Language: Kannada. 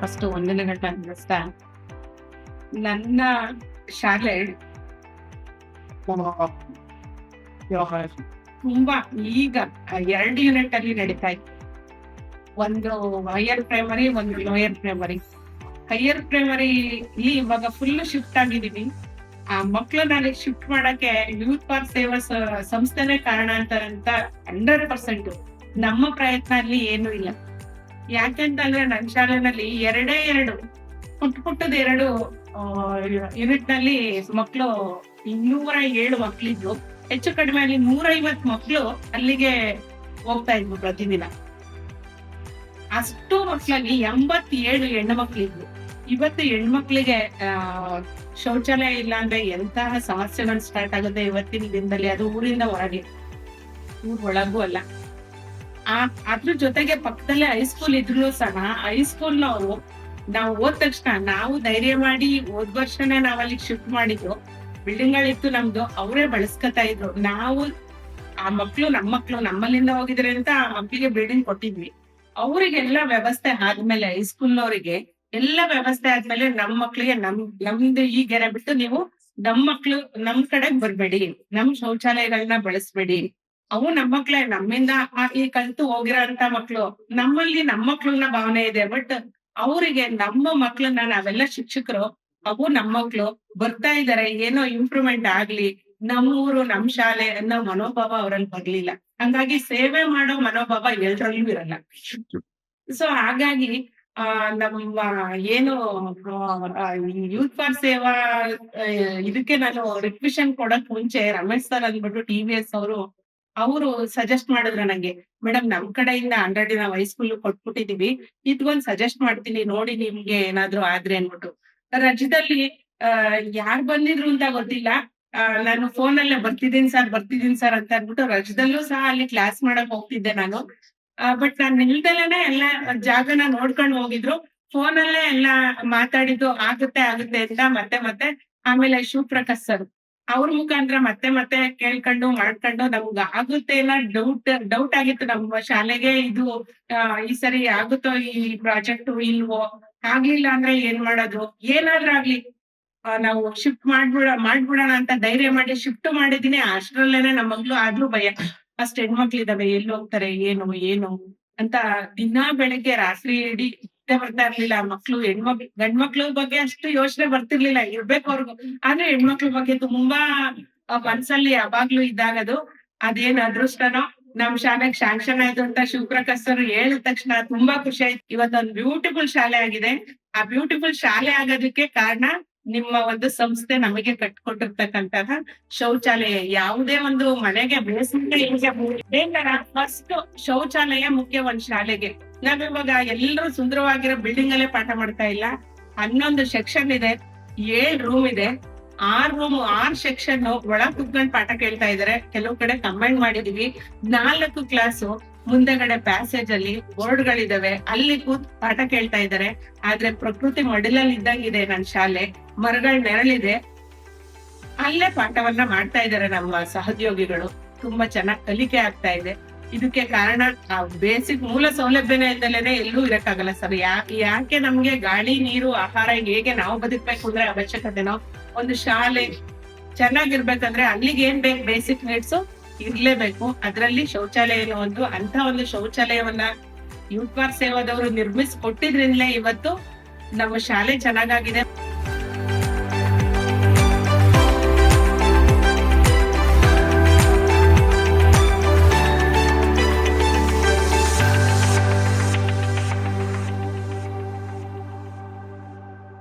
ಫಸ್ಟ್ ವಂದನೆಗಳನ್ನ ತಿಳಿಸ್ತಾ, ನನ್ನ ಶಾಲೆ ತುಂಬಾ ಈಗ 2 ಯೂನಿಟ್ ಅಲ್ಲಿ ನಡೀತಾ ಇತ್ತು. ಒಂದು ಹೈಯರ್ ಪ್ರೈಮರಿ, ಒಂದು ಲೋಯರ್ ಪ್ರೈಮರಿ. ಹೈಯರ್ ಪ್ರೈಮರಿ ಇವಾಗ ಫುಲ್ ಶಿಫ್ಟ್ ಆಗಿದೀವಿ. ಆ ಮಕ್ಳನ್ನ ಅಲ್ಲಿ ಶಿಫ್ಟ್ ಮಾಡಕ್ಕೆ ಯೂತ್ ಫಾರ್ ಸೇವಾ ಸಂಸ್ಥೆನೇ ಕಾರಣ ಅಂತ 100%. ನಮ್ಮ ಪ್ರಯತ್ನ ಅಲ್ಲಿ ಏನು ಇಲ್ಲ. ಯಾಕೆಂತಂದ್ರೆ ನನ್ನ ಶಾಲೆನಲ್ಲಿ 2 ಪುಟ್ಟದ 2 ಯೂನಿಟ್ ನಲ್ಲಿ ಮಕ್ಕಳು 207 ಮಕ್ಳಿದ್ರು. ಹೆಚ್ಚು ಕಡಿಮೆ ಅಲ್ಲಿ 150 ಮಕ್ಳು ಅಲ್ಲಿಗೆ ಹೋಗ್ತಾ ಇದ್ವು ಪ್ರತಿದಿನ. ಅಷ್ಟು ಮಕ್ಳಲ್ಲಿ 87 ಹೆಣ್ಣು ಮಕ್ಳಿದ್ವು. ಇವತ್ತು ಹೆಣ್ಮಕ್ಳಿಗೆ ಶೌಚಾಲಯ ಇಲ್ಲ ಅಂದ್ರೆ ಎಂತಹ ಸಮಸ್ಯೆಗಳು ಸ್ಟಾರ್ಟ್ ಆಗುತ್ತೆ ಇವತ್ತಿನ ದಿನದಲ್ಲಿ. ಅದು ಊರಿಂದ ಹೊರಗೆ, ಊರ್ ಒಳಗೂ ಅಲ್ಲ. ಅದ್ರ ಜೊತೆಗೆ ಪಕ್ಕದಲ್ಲೇ ಹೈಸ್ಕೂಲ್ ಇದ್ರು ಸಹ ಹೈಸ್ಕೂಲ್ ನಾವು ಹೋದ ತಕ್ಷಣ ನಾವು ಧೈರ್ಯ ಮಾಡಿ ಹೋದ್ ವರ್ಷನೇ ನಾವ್ ಅಲ್ಲಿಗೆ ಶಿಫ್ಟ್ ಮಾಡಿದ್ದು. ಬಿಲ್ಡಿಂಗ್ ಗಳಿತ್ತು ನಮ್ದು, ಅವರೇ ಬಳಸ್ಕೊತಾ ಇದ್ರು. ನಾವು ಆ ಮಕ್ಳು ನಮ್ಮಲ್ಲಿಂದ ಹೋಗಿದ್ರೆ ಅಂತ ಆ ಮಕ್ಳಿಗೆ ಬಿಲ್ಡಿಂಗ್ ಕೊಟ್ಟಿದ್ವಿ. ಅವರಿಗೆಲ್ಲ ವ್ಯವಸ್ಥೆ ಆದ್ಮೇಲೆ ಹೈಸ್ಕೂಲ್ನವರಿಗೆ ಎಲ್ಲ ವ್ಯವಸ್ಥೆ ಆದ್ಮೇಲೆ ನಮ್ಮ ಮಕ್ಳಿಗೆ ನಮ್ದು ಈ ಗೆರೆ ಬಿಟ್ಟು ನೀವು ನಮ್ ಮಕ್ಳು ನಮ್ ಕಡೆಗ್ ಬರ್ಬೇಡಿ, ನಮ್ ಶೌಚಾಲಯಗಳನ್ನ ಬಳಸ್ಬೇಡಿ. ಅವು ನಮ್ಮ ಮಕ್ಳೇ, ನಮ್ಮಿಂದ ಈ ಕಲ್ತು ಹೋಗಿರೋ ಅಂತ ಮಕ್ಳು. ನಮ್ಮಲ್ಲಿ ನಮ್ಮ ಮಕ್ಳನ್ನ ಭಾವನೆ ಇದೆ, ಬಟ್ ಅವರಿಗೆ ನಮ್ಮ ಮಕ್ಳನ್ನ ನಾವೆಲ್ಲ ಶಿಕ್ಷಕರು ಅವು ನಮ್ಮ ಮಕ್ಳು ಬರ್ತಾ ಇದಾರೆ, ಏನೋ ಇಂಪ್ರೂವ್ಮೆಂಟ್ ಆಗ್ಲಿ, ನಮ್ಮೂರು ನಮ್ ಶಾಲೆ ಅನ್ನೋ ಮನೋಭಾವ ಅವರಲ್ಲಿ ಬರ್ಲಿಲ್ಲ. ಹಂಗಾಗಿ ಸೇವೆ ಮಾಡೋ ಮನೋಭಾವ ಎಲ್ರಲ್ಲೂ ಇರಲ್ಲ. ಸೊ ಹಾಗಾಗಿ ನಮ್ಮ ಏನು ಯೂತ್ ಫಾರ್ ಸೇವಾ ಇದಕ್ಕೆ ನಾನು ರಿಕ್ವಿಷನ್ ಕೊಡಕ್ ಮುಂಚೆ ರಮೇಶ್ ಸರ್ ಅಂದ್ಬಿಟ್ಟು TVS ಅವರು ಸಜೆಸ್ಟ್ ಮಾಡಿದ್ರು ನಂಗೆ, ಮೇಡಮ್ ನಮ್ ಕಡೆಯಿಂದ ಆಲ್ರೆಡಿ ನಾವು ಹೈಸ್ಕೂಲ್ ಕೊಟ್ಬಿಟ್ಟಿದೀವಿ, ಇದೊಂದ್ ಸಜೆಸ್ಟ್ ಮಾಡ್ತೀನಿ ನೋಡಿ ನಿಮ್ಗೆ ಏನಾದ್ರು ಆದ್ರೆ ಅನ್ಬಿಟ್ಟು. ರಜದಲ್ಲಿ ಯಾರ್ ಬಂದಿದ್ರು ಅಂತ ಗೊತ್ತಿಲ್ಲ, ನಾನು ಫೋನಲ್ಲೇ ಬರ್ತಿದ್ದೀನಿ ಸರ್ ಅಂತ ಅನ್ಬಿಟ್ಟು ರಜದಲ್ಲೂ ಸಹ ಅಲ್ಲಿ ಕ್ಲಾಸ್ ಮಾಡಕ್ ಹೋಗ್ತಿದ್ದೆ ನಾನು. ಬಟ್ ನಾನ್ ನಿಲ್ದಲೇನೆ ಎಲ್ಲ ಜಾಗನ ನೋಡ್ಕೊಂಡು ಹೋಗಿದ್ರು. ಫೋನಲ್ಲೇ ಎಲ್ಲ ಮಾತಾಡಿದ್ದು ಆಗುತ್ತೆ ಅಂತ ಮತ್ತೆ ಆಮೇಲೆ ಶಿವಪ್ರಕಾಶ್ ಸರ್ ಅವ್ರ ಮುಖಾಂತರ ಮತ್ತೆ ಕೇಳ್ಕೊಂಡು ಮಾಡ್ಕೊಂಡು ನಮ್ಗೆ ಆಗುತ್ತೆ ಏನೋ ಡೌಟ್ ಆಗಿತ್ತು ನಮ್ಮ ಶಾಲೆಗೆ. ಇದು ಈ ಸರಿ ಆಗುತ್ತೋ ಈ ಪ್ರಾಜೆಕ್ಟ್ ಇಲ್ವೋ, ಆಗ್ಲಿಲ್ಲ ಅಂದ್ರೆ ಏನ್ ಮಾಡೋದು, ಏನಾದ್ರೂ ಆಗ್ಲಿ ನಾವು ಶಿಫ್ಟ್ ಮಾಡ್ಬಿಡೋಣ ಅಂತ ಧೈರ್ಯ ಮಾಡಿ ಶಿಫ್ಟ್ ಮಾಡಿದೀನಿ. ಅಷ್ಟ್ರಲ್ಲೇನೆ ನಮ್ಮ ಮಗ್ಳು ಆದ್ರೂ ಭಯ, ಅಷ್ಟ್ ಹೆಣ್ಮಕ್ಳಿದಾವೆ, ಎಲ್ಲಿ ಹೋಗ್ತಾರೆ ಏನು ಅಂತ ದಿನಾ ಬೆಳಗ್ಗೆ ರಾತ್ರಿ ಇಡೀ ಬರ್ತಾ ಇರ್ಲಿಲ್ಲ. ಮಕ್ಳು ಗಂಡ್ಮಕ್ಳು ಬಗ್ಗೆ ಅಷ್ಟು ಯೋಚನೆ ಬರ್ತಿರ್ಲಿಲ್ಲ, ಇರ್ಬೇಕು ಅವ್ರಿಗೂ. ಆದ್ರೆ ಹೆಣ್ಮಕ್ಳ ಬಗ್ಗೆ ತುಂಬಾ ಮನ್ಸಲ್ಲಿ ಯಾವಾಗ್ಲೂ ಇದ್ದಾಗದು. ಅದೇನ್ ಅದೃಷ್ಟನೋ ನಮ್ ಶಾಲೆಗೆ ಶಾಂಕ್ಷನ್ ಆಯ್ತು ಅಂತ ಶಿವಪ್ರಕಾಶ್ ಸರ್ ಹೇಳಿದ ತಕ್ಷಣ ತುಂಬಾ ಖುಷಿ ಆಯ್ತು. ಇವತ್ತೊಂದು ಬ್ಯೂಟಿಫುಲ್ ಶಾಲೆ ಆಗಿದೆ. ಆ ಬ್ಯೂಟಿಫುಲ್ ಶಾಲೆ ಆಗೋದಕ್ಕೆ ಕಾರಣ ನಿಮ್ಮ ಒಂದು ಸಂಸ್ಥೆ ನಮಗೆ ಕಟ್ಕೊಟ್ಟಿರ್ತಕ್ಕಂತಹ ಶೌಚಾಲಯ. ಯಾವುದೇ ಒಂದು ಮನೆಗೆ ಫಸ್ಟ್ ಶೌಚಾಲಯ ಮುಖ್ಯ ಒಂದ್ ಶಾಲೆಗೆ. ನಾವಿವಾಗ ಎಲ್ಲರೂ ಸುಂದರವಾಗಿರೋ ಬಿಲ್ಡಿಂಗ್ ಅಲ್ಲೇ ಪಾಠ ಮಾಡ್ತಾ ಇಲ್ಲ. 11 ಸೆಕ್ಷನ್ ಇದೆ, 7 ರೂಮ್ ಇದೆ, 6 ಸೆಕ್ಷನ್ ಒಳ ಕುತ್ಕೊಂಡ್ ಪಾಠ ಕೇಳ್ತಾ ಇದಾರೆ. ಕೆಲವು ಕಡೆ ಕಂಬೈನ್ ಮಾಡಿದೀವಿ. 4 ಕ್ಲಾಸು ಮುಂದೆಗಡೆ ಪ್ಯಾಸೇಜ್ ಅಲ್ಲಿ ಬೋರ್ಡ್ಗಳಿದಾವೆ, ಅಲ್ಲಿ ಕೂತ್ ಪಾಠ ಕೇಳ್ತಾ ಇದಾರೆ. ಆದ್ರೆ ಪ್ರಕೃತಿ ಮಡಿಲಲ್ಲಿ ಇದ್ದಂಗಿದೆ ನನ್ ಶಾಲೆ, ಮರಗಳ ನೆರಳಿದೆ, ಅಲ್ಲೇ ಪಾಠವನ್ನ ಮಾಡ್ತಾ ಇದಾರೆ ನಮ್ಮ ಸಹೋದ್ಯೋಗಿಗಳು. ತುಂಬಾ ಚೆನ್ನಾಗಿ ಕಲಿಕೆ ಆಗ್ತಾ ಇದೆ. ಇದಕ್ಕೆ ಕಾರಣ ಬೇಸಿಕ್ ಮೂಲ ಸೌಲಭ್ಯನೇ ಇದ್ದಲೇನೆ ಎಲ್ಲೂ ಇರಕ್ಕಾಗಲ್ಲ ಸರ್. ಯಾಕೆ ನಮ್ಗೆ ಗಾಳಿ, ನೀರು, ಆಹಾರ ಹೇಗೆ ನಾವು ಬದುಕ್ಬೇಕು ಅಂದ್ರೆ ಅವಶ್ಯಕತೆನೋ, ಒಂದು ಶಾಲೆ ಚೆನ್ನಾಗಿರ್ಬೇಕಂದ್ರೆ ಅಲ್ಲಿಗೆ ಏನ್ ಬೇಕು ಬೇಸಿಕ್ ನೀಡ್ಸು ಇರ್ಲೇಬೇಕು. ಅದ್ರಲ್ಲಿ ಶೌಚಾಲಯ ಅಂತ ಒಂದು ಶೌಚಾಲಯವನ್ನ ಯೂತ್ ಫಾರ್ ಸೇವಾದವರು ನಿರ್ಮಿಸಿ ಕೊಟ್ಟಿದ್ರಿಂದಲೇ ಇವತ್ತು ನಮ್ಮ ಶಾಲೆ ಚೆನ್ನಾಗಾಗಿದೆ.